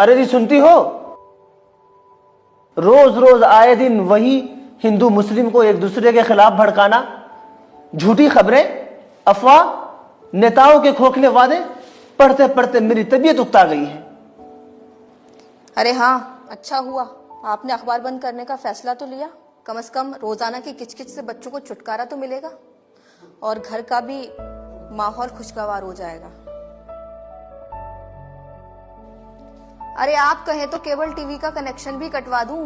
अरे जी सुनती हो, रोज रोज आए दिन वही हिंदू मुस्लिम को एक दूसरे के खिलाफ भड़काना, झूठी खबरें, अफवाह, नेताओं के खोखले वादे, पढ़ते पढ़ते मेरी तबीयत उकता गई है। अरे हाँ, अच्छा हुआ आपने अखबार बंद करने का फैसला तो लिया। कम से कम रोजाना की किचकिच से बच्चों को छुटकारा तो मिलेगा और घर का भी माहौल खुशगवार हो जाएगा। अरे आप कहें तो केबल टीवी का कनेक्शन भी कटवा दूं।